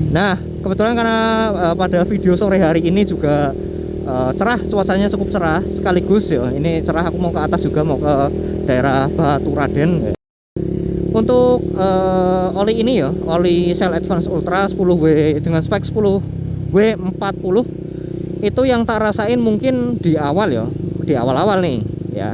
Nah, kebetulan karena pada video sore hari ini juga cerah, cuacanya cukup cerah sekaligus ya. Ini cerah, aku mau ke atas juga, mau ke daerah Baturaden. Untuk oli ini ya, oli Shell Advance Ultra 10W dengan spek 10W40 itu yang tak rasain mungkin di awal ya, di awal-awal nih ya.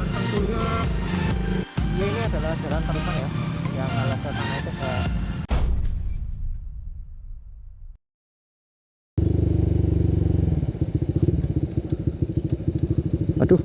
Tentunya ini adalah jalan terusan ya, yang arah ke sana itu ke. Aduh.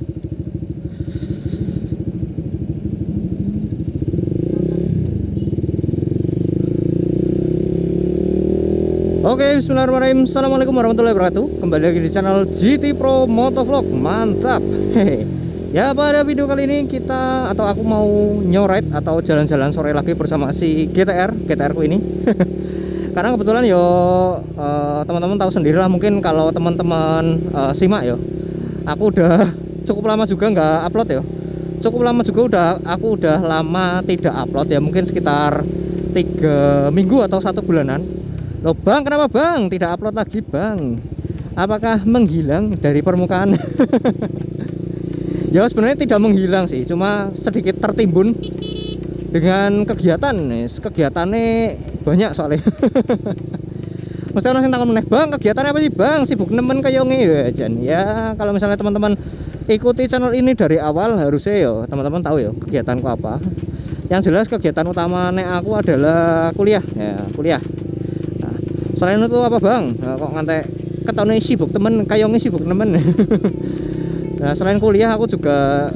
Oke, bismillahirrahmanirrahim. Assalamualaikum warahmatullahi wabarakatuh. Kembali lagi di channel GT Pro Motovlog. Mantap. Hehe. Ya, pada video kali ini kita atau aku mau nyoret atau jalan-jalan sore lagi bersama si GTR ku ini. Karena kebetulan yo teman-teman tahu sendirilah, mungkin kalau teman-teman simak yo. Aku udah cukup lama juga nggak upload ya. Cukup lama juga aku udah lama tidak upload ya, mungkin sekitar 3 minggu atau 1 bulanan. Loh bang, kenapa bang tidak upload lagi bang? Apakah menghilang dari permukaan? Ya sebenarnya tidak menghilang sih, cuma sedikit tertimbun dengan kegiatannya banyak soalnya. Mesti orang yang takut meneh, bang kegiatannya apa sih bang? Sibuk nemen kayonge ya Jan. Ya kalau misalnya teman-teman ikuti channel ini dari awal, harusnya ya teman-teman tahu ya kegiatanku apa. Yang jelas kegiatan utama aku adalah kuliah ya, kuliah. Selain itu apa bang? Nah, kok ngantek ketone sibuk temen, kayonge sibuk temen. Nah selain kuliah aku juga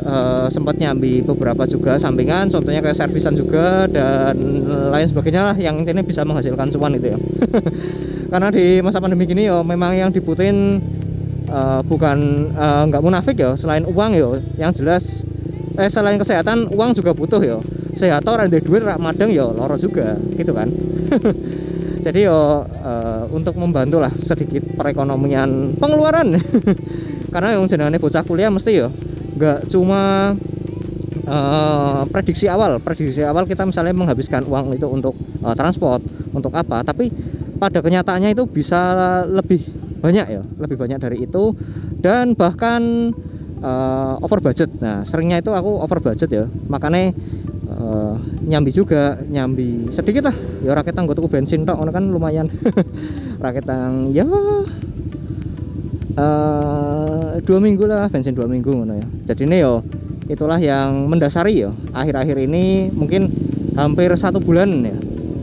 sempat nyambi beberapa juga sampingan, contohnya kayak servisan juga dan lain sebagainya lah, yang ini bisa menghasilkan cuan itu ya. Karena di masa pandemi gini ya memang yang dibutuhin bukan nggak munafik ya, selain uang ya, yang jelas selain kesehatan uang juga butuh ya. Sehat orang ada duit rak madeng ya loro juga gitu kan. Jadi yo untuk membantu lah sedikit perekonomian pengeluaran. Karena yang jenenge bocah kuliah mesti yo nggak cuma prediksi awal kita misalnya menghabiskan uang itu untuk transport, untuk apa, tapi pada kenyataannya itu bisa lebih banyak ya, lebih banyak dari itu, dan bahkan over budget. Nah seringnya itu aku over budget ya, makanya nyambi sedikit lah ya, rakyat gue tuku bensin tok kan lumayan. Rakyat ya 2 minggu lah, bensin 2 minggu ngono ya. Jadi ini yo itulah yang mendasari ya akhir-akhir ini, mungkin hampir 1 bulan ya.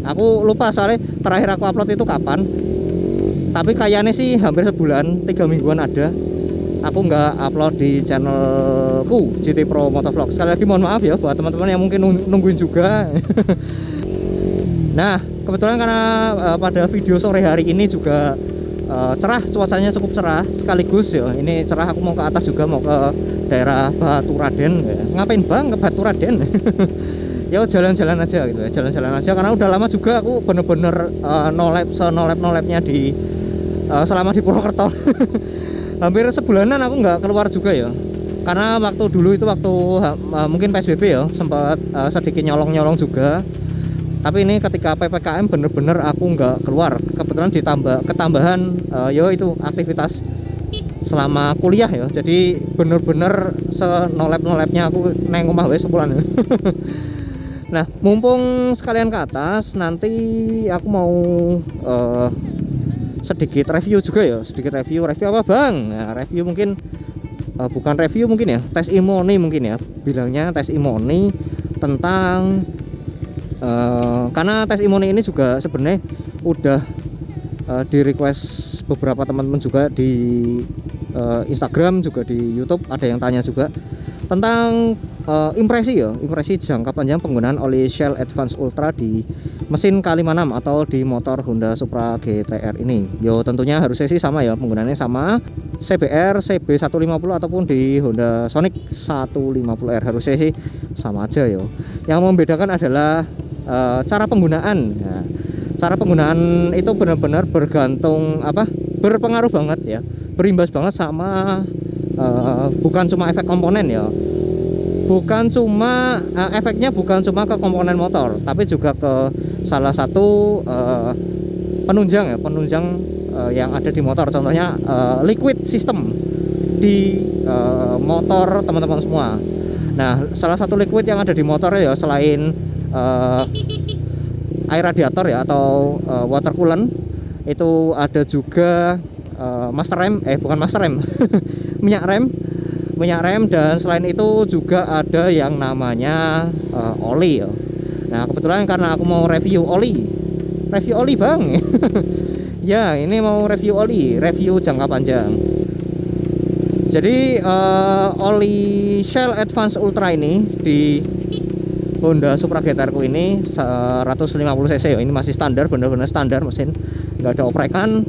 Aku lupa soalnya terakhir aku upload itu kapan, tapi kayaknya sih hampir sebulan, 3 mingguan ada aku nggak upload di channelku GT Pro Motovlog. Sekali lagi mohon maaf ya buat teman-teman yang mungkin nungguin juga. Nah kebetulan karena pada video sore hari ini juga cerah, cuacanya cukup cerah sekaligus ya. Ini cerah, aku mau ke atas juga, mau ke daerah Baturaden ya. Ngapain bang ke Baturaden? Ya jalan-jalan aja gitu ya, jalan-jalan aja, karena udah lama juga aku bener-bener nolep-nolep-nolepnya di selama di Purwokerto. Hampir sebulanan aku nggak keluar juga ya, karena waktu dulu itu mungkin PSBB ya sempat sedikit nyolong-nyolong juga. Tapi ini ketika PPKM bener-bener aku nggak keluar, kebetulan ketambahan yo itu aktivitas selama kuliah ya, jadi bener-bener senolep-nolepnya aku neng omah wes sebulan. Nah mumpung sekalian ke atas, nanti aku mau sedikit review juga ya, review apa bang? Nah, review mungkin bukan review, mungkin ya tes imoni, mungkin ya bilangnya tes imoni tentang karena tes imoni ini juga sebenarnya udah di request beberapa teman-teman juga di Instagram, juga di YouTube ada yang tanya juga tentang impresi jangka panjang penggunaan oli Shell Advance Ultra di mesin K56 atau di motor Honda Supra GTR ini. Yo tentunya harusnya sih sama ya, penggunaannya sama CBR, CB150 ataupun di Honda Sonic 150R, harusnya sih sama aja yo. Yang membedakan adalah cara penggunaan. Nah, cara penggunaan itu benar-benar berpengaruh banget ya berimbas banget sama bukan cuma efek komponen ya, bukan cuma efeknya bukan cuma ke komponen motor, tapi juga ke salah satu penunjang ya, penunjang yang ada di motor. Contohnya liquid system di motor teman-teman semua. Nah, salah satu liquid yang ada di motor ya, selain air radiator ya atau water coolant, itu ada juga master rem, bukan master rem minyak rem, dan selain itu juga ada yang namanya oli ya. Nah, kebetulan karena aku mau review oli bang ya, ini mau review review jangka panjang. Jadi oli Shell Advance Ultra ini di Honda Supra GT-R ku ini 150 cc ya, ini masih standar, bener-bener standar mesin, nggak ada oprekan.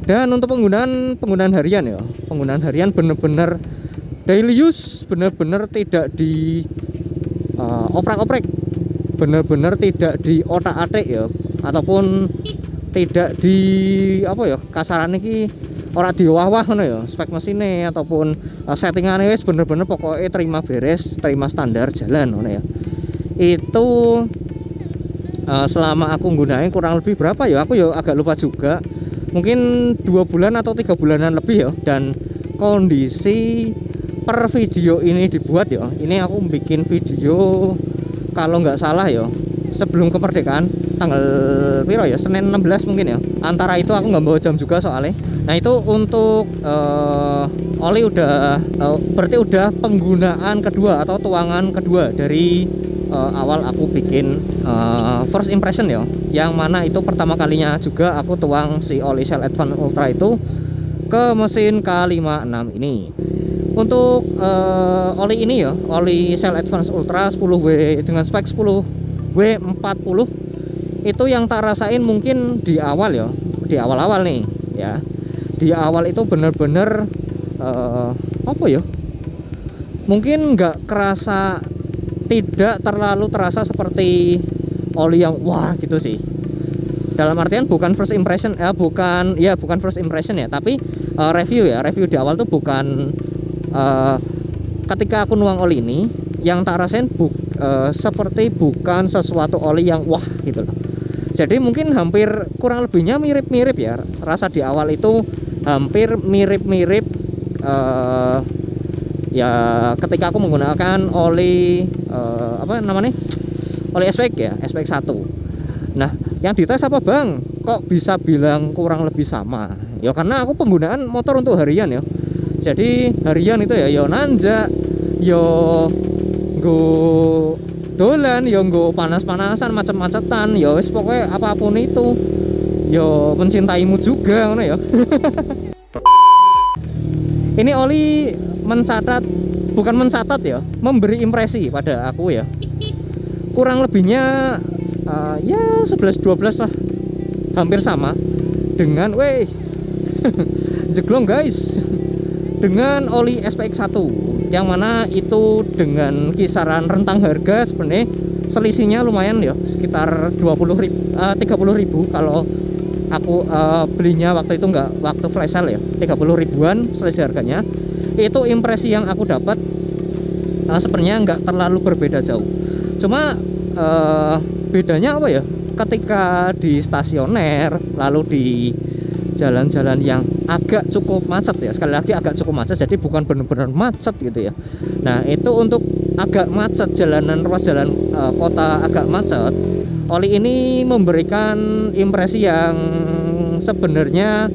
Dan untuk penggunaan harian ya, penggunaan harian bener-bener daily use, bener-bener tidak di oprek-oprek, bener-bener tidak di otak-atik ya, ataupun tidak di apa ya, kasaran ini ora diwah-wah ngono ya spek mesinnya ataupun settingannya, wis bener-bener pokoknya terima beres, terima standar, jalan ngono ya. Itu selama aku nggunain kurang lebih berapa ya, aku ya agak lupa juga, mungkin 2 bulan atau 3 bulanan lebih ya. Dan kondisi per video ini dibuat ya, ini aku bikin video kalau nggak salah ya sebelum kemerdekaan, tanggal piro ya, Senin 16 mungkin ya, antara itu aku nggak bawa jam juga soalnya. Nah, itu untuk oli udah berarti udah penggunaan kedua atau tuangan kedua dari awal aku bikin first impression ya, yang mana itu pertama kalinya juga aku tuang si oli Shell Advance Ultra itu ke mesin K56 ini. Untuk oli ini ya, oli Shell Advance Ultra 10W dengan spek 10W40, itu yang tak rasain mungkin di awal ya, di awal-awal nih ya. Di awal itu bener-bener apa ya, mungkin nggak kerasa, tidak terlalu terasa seperti oli yang wah gitu sih. Dalam artian bukan first impression bukan first impression ya, tapi review di awal tuh bukan ketika aku nuang oli ini, yang tak rasain seperti bukan sesuatu oli yang wah gitu loh. Jadi mungkin hampir kurang lebihnya mirip-mirip ya, rasa di awal itu hampir mirip-mirip ya ketika aku menggunakan oli apa namanya, oli SPX ya, SPX 1. Nah, yang dites apa bang, kok bisa bilang kurang lebih sama ya? Karena aku penggunaan motor untuk harian ya, jadi harian itu ya yo nanjak, yo go dolan, yo go panas-panasan, macet-macetan, yo wis pokoknya apapun itu yo mencintaimu juga ngono ya. Ini oli bukan mencatat ya, memberi impresi pada aku ya, kurang lebihnya ya 11-12 lah, hampir sama dengan jeglong guys, dengan oli SPX 1, yang mana itu dengan kisaran rentang harga sebenarnya selisihnya lumayan ya, sekitar 30.000 kalau aku belinya waktu itu, nggak waktu flash sale ya, 30 ribuan selisih harganya. Itu impresi yang aku dapat sebenarnya nggak terlalu berbeda jauh, cuma bedanya apa ya, ketika di stasioner lalu di jalan-jalan yang agak cukup macet ya, sekali lagi agak cukup macet, jadi bukan benar-benar macet gitu ya. Nah, itu untuk agak macet, jalanan ruas jalan kota agak macet, oli ini memberikan impresi yang sebenarnya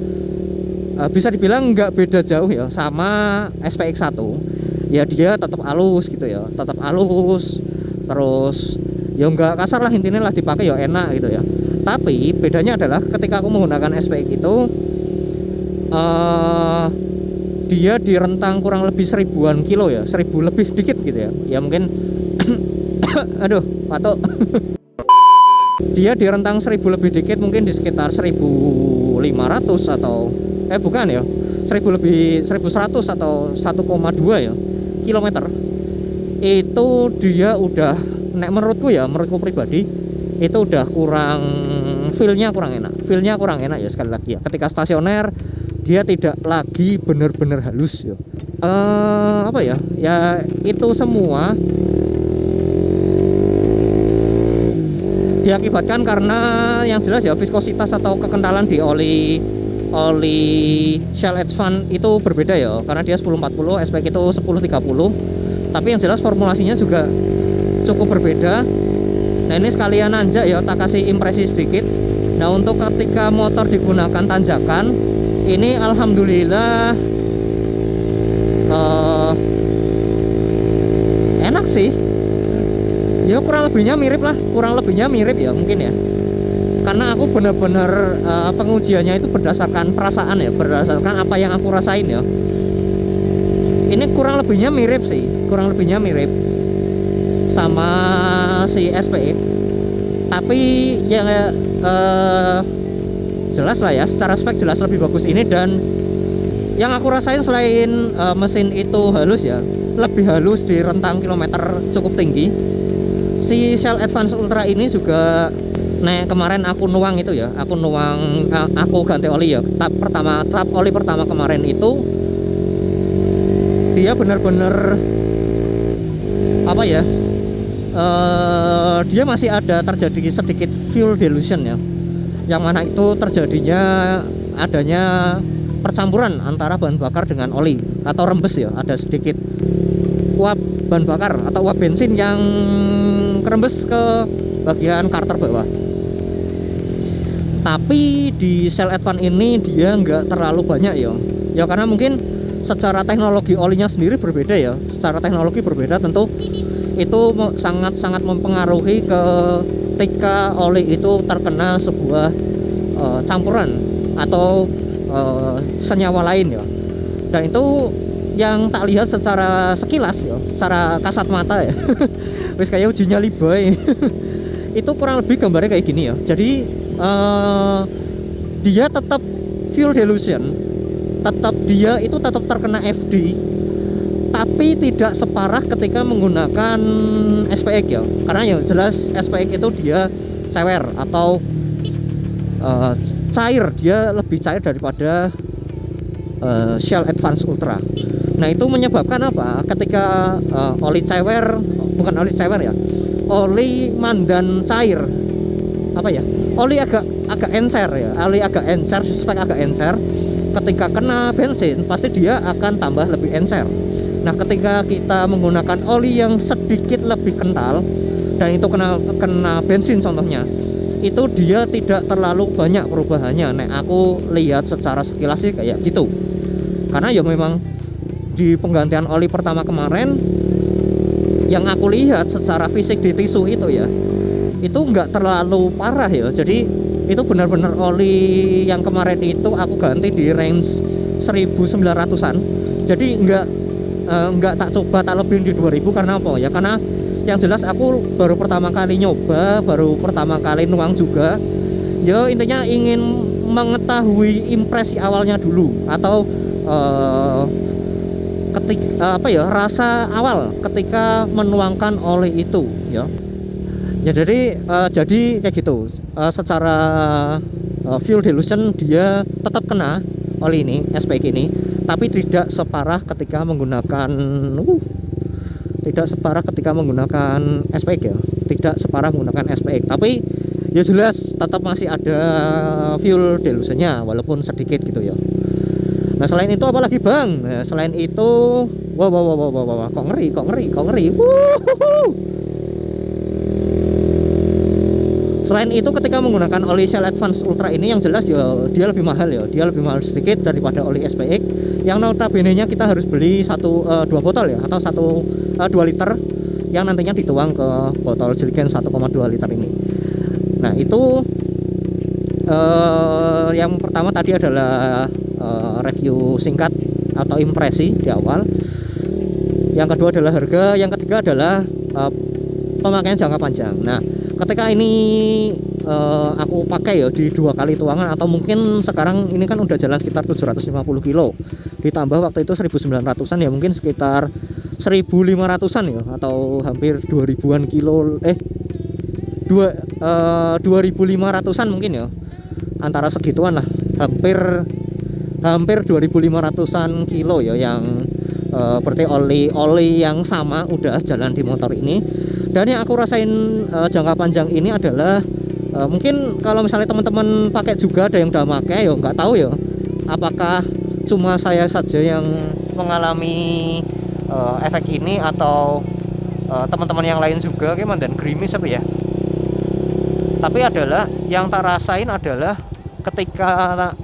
bisa dibilang nggak beda jauh ya sama SPX 1 ya. Dia tetap halus gitu ya, tetap halus, terus ya nggak kasar lah, intinya lah dipakai ya enak gitu ya. Tapi bedanya adalah ketika aku menggunakan SPX itu dia di rentang kurang lebih 1000-an kilo ya, 1000 lebih dikit gitu ya, ya mungkin aduh patok. Dia di rentang 1000 lebih dikit, mungkin di sekitar 1500 atau bukan ya, 1000 lebih, 1100 atau 1,2 ya kilometer. Itu dia udah, menurutku pribadi itu udah kurang, feelnya kurang enak ya, sekali lagi ya. Ketika stasioner dia tidak lagi benar-benar halus ya. Apa ya? Ya itu semua diakibatkan karena yang jelas ya viskositas atau kekentalan di oli Shell Advance itu berbeda ya, karena dia 1040, SPX itu 1030. Tapi yang jelas formulasinya juga cukup berbeda. Nah ini sekalian nanjak ya, tak kasih impresi sedikit. Nah untuk ketika motor digunakan tanjakan, ini alhamdulillah enak sih. Ya kurang lebihnya mirip ya mungkin ya, karena aku benar-benar pengujiannya itu berdasarkan perasaan ya, berdasarkan apa yang aku rasain ya. Ini kurang lebihnya mirip sama si SPX, tapi ya jelas lah ya, secara spek jelas lebih bagus ini. Dan yang aku rasain selain mesin itu halus ya, lebih halus di rentang kilometer cukup tinggi, si Shell Advance Ultra ini juga. Nah kemarin aku nuang itu ya, aku ganti oli ya, tap oli pertama kemarin itu dia benar-benar apa ya, dia masih ada terjadi sedikit fuel dilution ya, yang mana itu terjadinya adanya percampuran antara bahan bakar dengan oli atau rembes ya, ada sedikit uap bahan bakar atau uap bensin yang kerembes ke bagian karter bawah. Tapi di Shell Advance ini dia nggak terlalu banyak ya karena mungkin secara teknologi olinya sendiri berbeda ya, secara teknologi berbeda tentu itu sangat mempengaruhi ketika oli itu terkena sebuah campuran atau senyawa lain ya. Dan itu yang tak lihat secara sekilas ya, secara kasat mata ya wis kayak uji nyali boy itu kurang lebih gambarnya kayak gini ya. Jadi dia tetap fuel dilution, dia itu tetap terkena FD, tapi tidak separah ketika menggunakan SPX ya. Karena ya jelas SPX itu dia cewer atau cair, dia lebih cair daripada Shell Advance Ultra. Nah itu menyebabkan apa? Ketika oli mandan cair, apa ya? Oli agak encer ya, spek agak encer. Ketika kena bensin pasti dia akan tambah lebih encer. Nah ketika kita menggunakan oli yang sedikit lebih kental dan itu kena bensin contohnya, itu dia tidak terlalu banyak perubahannya. Nah aku lihat secara sekilas sih kayak gitu. Karena ya memang di penggantian oli pertama kemarin yang aku lihat secara fisik di tisu itu ya, itu nggak terlalu parah ya. Jadi itu benar-benar oli yang kemarin itu aku ganti di range 1900-an. Jadi nggak tak coba tak lebihin di 2000. Karena apa ya, karena yang jelas aku baru pertama kali nyoba, baru pertama kali nuang juga ya, intinya ingin mengetahui impresi awalnya dulu, atau rasa awal ketika menuangkan oli itu ya. Ya jadi kayak gitu. Secara fuel dilution dia tetap kena oli ini, SPX ini, tapi tidak separah ketika menggunakan SPX ya. Tidak separah menggunakan SPX, tapi ya jelas tetap masih ada fuel dilutionnya walaupun sedikit gitu ya. Nah selain itu apa lagi bang? Nah, selain itu wah kok ngeri. Selain itu ketika menggunakan oli Shell Advance Ultra ini yang jelas ya dia lebih mahal sedikit daripada oli SPX yang notabene-nya kita harus beli 2 botol ya, atau 2 liter yang nantinya dituang ke botol jerigen 1,2 liter ini. Nah itu yang pertama tadi adalah review singkat atau impresi di awal. Yang kedua adalah harga, yang ketiga adalah pemakaian jangka panjang. Nah ketika ini aku pakai ya di 2 kali tuangan, atau mungkin sekarang ini kan udah jalan sekitar 750 kilo, ditambah waktu itu 1900-an ya, mungkin sekitar 1500-an ya, atau hampir 2000-an kilo 2500-an mungkin ya, antara segituan lah, hampir hampir 2.500-an kilo ya, yang berarti oli yang sama udah jalan di motor ini. Dan yang aku rasain jangka panjang ini adalah mungkin kalau misalnya teman-teman pakai juga, ada yang udah pakai ya, nggak tahu ya apakah cuma saya saja yang mengalami efek ini atau teman-teman yang lain juga gimana, dan gerimis apa ya. Tapi adalah yang tak rasain adalah ketika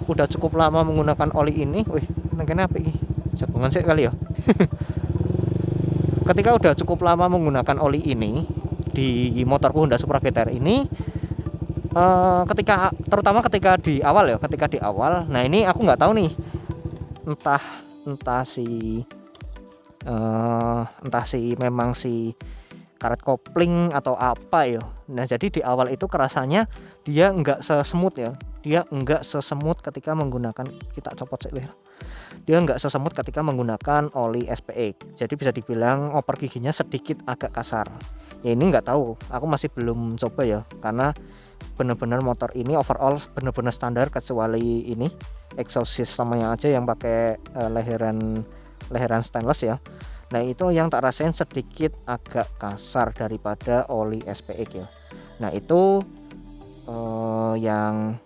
udah cukup lama menggunakan oli ini, wih, nengkene apa ini? Jagungan sih kali ya. Ketika udah cukup lama menggunakan oli ini di motorku Honda Supra GT-R ini, terutama ketika di awal, nah ini aku nggak tahu nih, entah si memang si karet kopling atau apa ya. Nah jadi di awal itu kerasanya dia nggak sesemut ya, dia nggak sesemut ketika menggunakan, kita copot sih, dia nggak sesemut ketika menggunakan oli SPX. Jadi bisa dibilang oper giginya sedikit agak kasar ya. Ini nggak tahu, aku masih belum coba ya, karena benar-benar motor ini overall benar-benar standar, kecuali ini exhaust systemnya aja yang pakai leheran stainless ya. Nah itu yang tak rasain sedikit agak kasar daripada oli SPX ya. Nah itu yang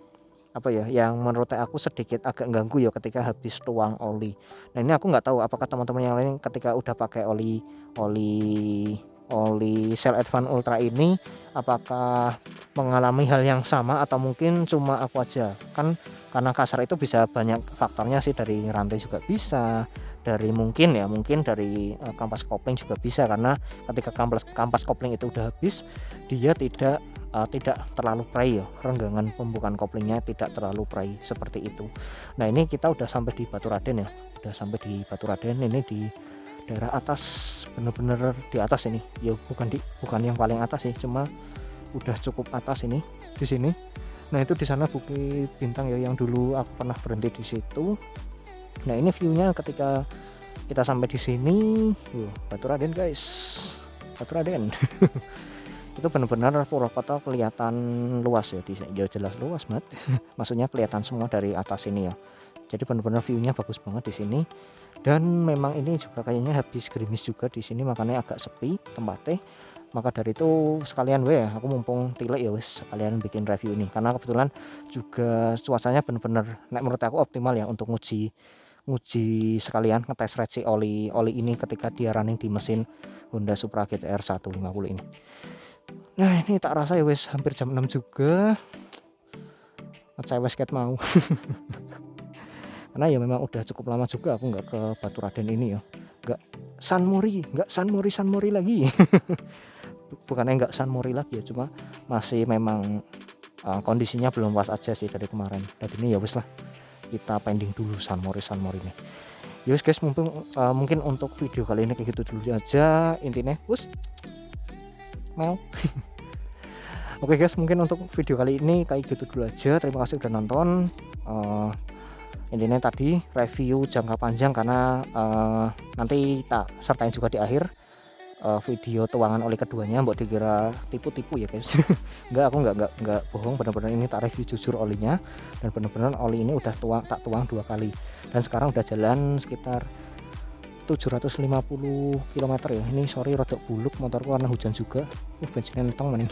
apa ya, yang menurut aku sedikit agak ganggu ya ketika habis tuang oli. Nah ini aku nggak tahu apakah teman-teman yang lain ketika udah pakai oli Shell Advance Ultra ini apakah mengalami hal yang sama, atau mungkin cuma aku aja. Kan karena kasar itu bisa banyak faktornya sih, dari rantai juga bisa, dari mungkin dari kampas kopling juga bisa, karena ketika kampas kopling itu udah habis, dia tidak terlalu pray ya, renggangan pembukaan koplingnya tidak terlalu pray seperti itu. Nah ini kita udah sampai di Baturaden ya, ini di daerah atas, bener-bener di atas ini ya, bukan yang paling atas sih, cuma udah cukup atas ini di sini. Nah itu di sana Bukit Bintang ya, yang dulu aku pernah berhenti di situ. Nah ini viewnya ketika kita sampai di sini, Baturaden guys, Baturaden. Itu benar-benar Purwokerto kelihatan luas ya, jelas luas banget. Maksudnya kelihatan semua dari atas ini ya. Jadi benar-benar viewnya bagus banget di sini. Dan memang ini juga kayaknya habis gerimis juga di sini, makanya agak sepi tempatnya. Maka dari itu sekalian aku mumpung tilek ya wes, sekalian bikin review ini, karena kebetulan juga cuacanya benar-benar menurut aku optimal ya untuk nguji sekalian ngetes reci oli ini ketika dia running di mesin Honda Supra GT-R 150 ini. Nah ini tak rasa ya wes hampir jam 6 juga, ngecewes ket mau. Karena ya memang udah cukup lama juga aku nggak ke Baturaden ini ya, nggak Sunmori lagi. Bukannya nggak Sunmori lagi ya, cuma masih memang kondisinya belum pas aja sih dari kemarin. Dan ini ya wes lah, kita pending dulu Sunmori nih. Yus guys, mungkin untuk video kali ini kayak gitu dulu aja intinya bos mau. Oke guys, mungkin untuk video kali ini kayak gitu dulu aja. Terima kasih udah nonton. Intinya tadi review jangka panjang, karena nanti tak sertain juga di akhir video tuangan oli keduanya. Mbok dikira tipu-tipu ya guys. Enggak, aku enggak bohong, benar-benar ini tak review jujur olinya, dan benar-benar oli ini udah tak tuang 2 kali, dan sekarang udah jalan sekitar 750 km ya. Ini sorry rodok buluk motorku karena hujan juga. Bensinnya nentong maning.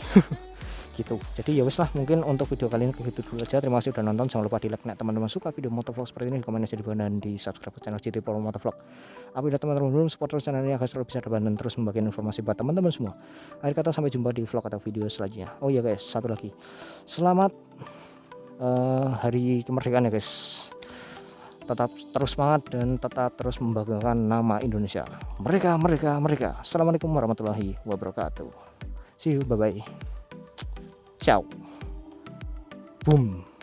Gitu. Jadi ya wes lah, mungkin untuk video kali ini begitu dulu aja. Terima kasih udah nonton. Jangan lupa di like teman-teman suka video motovlog seperti ini, komen aja di bawah, dan di subscribe channel GT Pro Motovlog. Apabila teman-teman belum support terus channel ini agar selalu bisa dapat dan terus membagikan informasi buat teman-teman semua. Akhir kata, sampai jumpa di vlog atau video selanjutnya. Oh ya guys, satu lagi, selamat hari kemerdekaan ya guys. Tetap terus semangat dan tetap terus membanggakan nama Indonesia. Mereka. Assalamualaikum warahmatullahi wabarakatuh. See you, bye bye. Ciao. Boom.